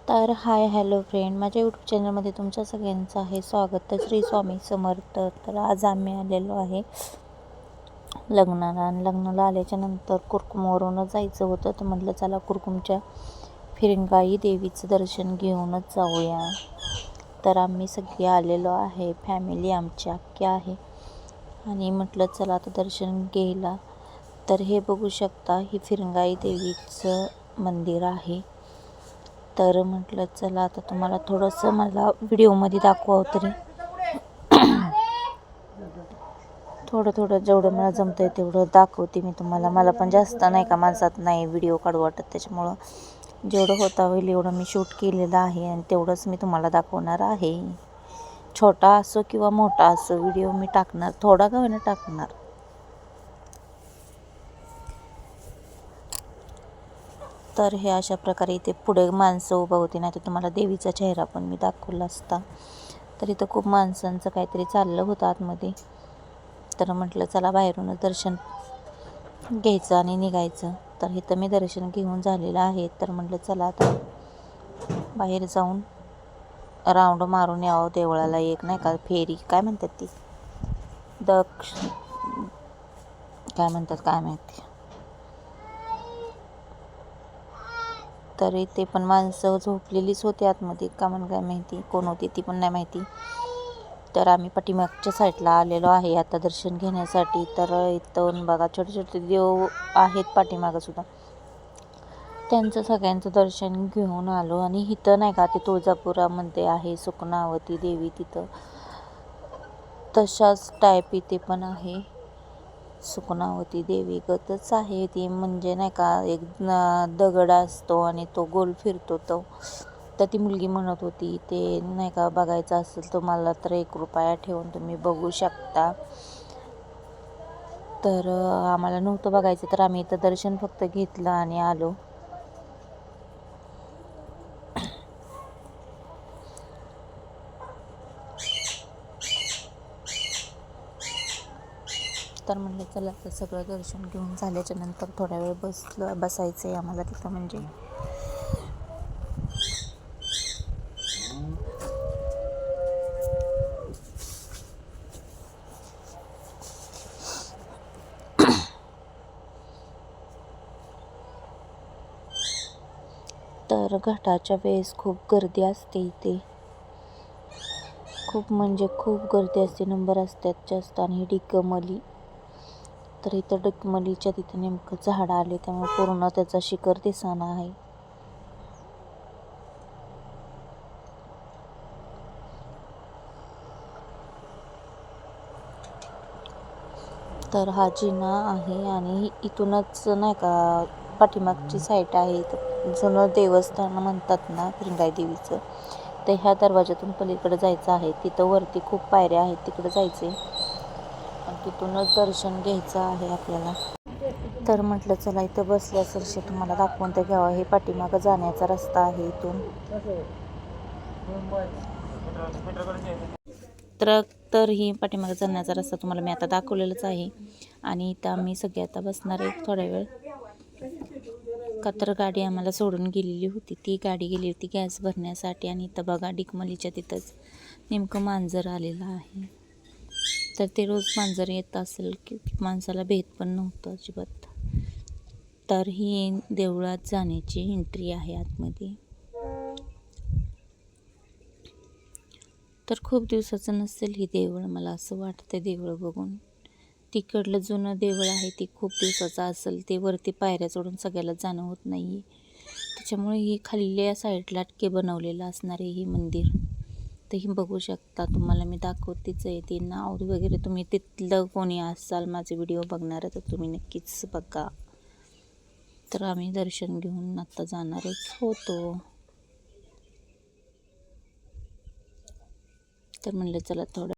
तर hi hello friend, माझ्या YouTube चॅनलमध्ये तुमच्या सगळ्यांचं आहे स्वागत. तर श्री स्वामी समर्थ. तर आज आम्ही आलेलो आहे लग्नाला, आणि लग्नाला आल्याच्या नंतर कुरकुमवरूनच जायचं होतं. तर म्हटलं चला कुरकुमच्या फिरंगाई देवीचं दर्शन घेऊनच जाऊया. तर आम्ही सगळे आलेलो आहे, फॅमिली आमची अख्खी आहे, आणि म्हटलं चला आता दर्शन घ्यायला. तर हे बघू शकता, ही फिरंगाई देवीचं मंदिर आहे. तर म्हटलं चला आता तुम्हाला थोडंसं मला व्हिडिओमध्ये दाखवावं तरी. थोडं जेवढं मला जमतं आहे तेवढं दाखवते मी तुम्हाला. मला पण जास्त नाही का माणसात नाही व्हिडिओ काढू वाटत, त्याच्यामुळं जेवढं होता होईल एवढं मी शूट केलेलं आहे, आणि तेवढंच मी तुम्हाला दाखवणार आहे. छोटा असो किंवा मोठा असो व्हिडिओ मी टाकणार, थोडा का होईना टाकणार. तर हे अशा प्रकारे इथे पुढे माणसं उभा होती, नाही तर तुम्हाला देवीचा चेहरा पण मी दाखवला असता. तर इथं खूप माणसांचं काहीतरी चाललं होतं आतमध्ये. तर म्हटलं चला बाहेरूनच दर्शन घ्यायचं आणि निघायचं. तर इथं मी दर्शन घेऊन झालेलं आहे. तर म्हटलं चला आता बाहेर जाऊन राऊंड मारून यावं देवळाला. एक नाही का फेरी काय म्हणतात ती, काय म्हणतात काय माहिती. तर इथे पण माणसं झोपलेलीच होती आतमध्ये, का म्हणून काय माहिती कोण होती ती पण नाही माहिती. तर आम्ही पाठीमागच्या साईडला आलेलो आहे आता दर्शन घेण्यासाठी. तर इथून बघा छोटे छोटे देव आहेत पाठीमागंसुद्धा, त्यांचं सगळ्यांचं दर्शन घेऊन आलो. आणि इथं नाही का ते तुळजापुरामध्ये आहे सुकनावती देवी, तिथं तशाच टाईप इथे पण आहे. सुकनावती देवी गतच आहे ती, म्हणजे नाही का एक दगड असतो आणि तो गोल फिरतो. तर ती मुलगी म्हणत होती ते नाही का बघायचं असेल तुम्हाला तर 1 रुपया ठेवून तुम्ही बघू शकता. तर आम्हाला नव्हतं बघायचं, तर आम्ही इथं दर्शन फक्त घेतलं आणि आलो. तर म्हणलं चला तर सगळं दर्शन घेऊन झाल्याच्या नंतर थोड्या वेळ बसायचं आहे आम्हाला तिथं. म्हणजे तर घाटाच्या वेळेस खूप गर्दी असते इथे, खूप म्हणजे खूप गर्दी असते, नंबर असतात जास्त. आणि डिकमली, तर इथं डिकमलीच्या तिथे नेमकं झाड आले त्यामुळे पूर्ण त्याचा शिखर दिसणं आहे. तर हा जिना आहे, आणि इथूनच नाही का पाठीमागची साईड आहे. इथं जुनं देवस्थान म्हणतात ना फिरंगाई देवीचं, तर ह्या दरवाजातून पलीकडे जायचं आहे. तिथं वरती खूप पायऱ्या आहेत, तिकडे जायचे आणि तिथूनच दर्शन घ्यायचं आहे आपल्याला. तर म्हटलं चला इथं बसल्यासरशी तुम्हाला दाखवून तर घ्यावं. हे पाठीमागं जाण्याचा रस्ता आहे इथून. तर ही पाठीमागं जाण्याचा रस्ता तुम्हाला मी आता दाखवलेलाच आहे. आणि इथं आम्ही सगळे आता बसणार आहे थोड्या वेळ, का तर गाडी आम्हाला सोडून गेलेली होती. ती गाडी गेली होती गॅस भरण्यासाठी. आणि इथं बघा डिकमलीच्या तिथंच नेमकं मांजर आलेलं आहे. तर ते रोज मांजर येत असेल की माणसाला भेट पण नव्हतं अजिबात. तर ही देवळात जाण्याची एंट्री आहे आतमध्ये. तर खूप दिवसाचं नसेल ही देवळ, मला असं वाटतं देवळ बघून. तिकडलं जुनं देवळ आहे ते खूप दिवसाचं असेल, ते वरती पायऱ्या चढून सगळ्याला जाणं होत नाही, त्याच्यामुळे ही खाल्ल्या साईडला अटके बनवलेलं असणार आहे ही मंदिर. तर ही बघू शकता, तुम्हाला मी दाखवतेच आहे. ते नाव वगैरे तुम्ही तिथलं कोणी असाल माझे व्हिडिओ बघणार तर तुम्ही नक्कीच बघा. तर आम्ही दर्शन घेऊन आता जाणारच होतो. तर म्हणलं चला थोडं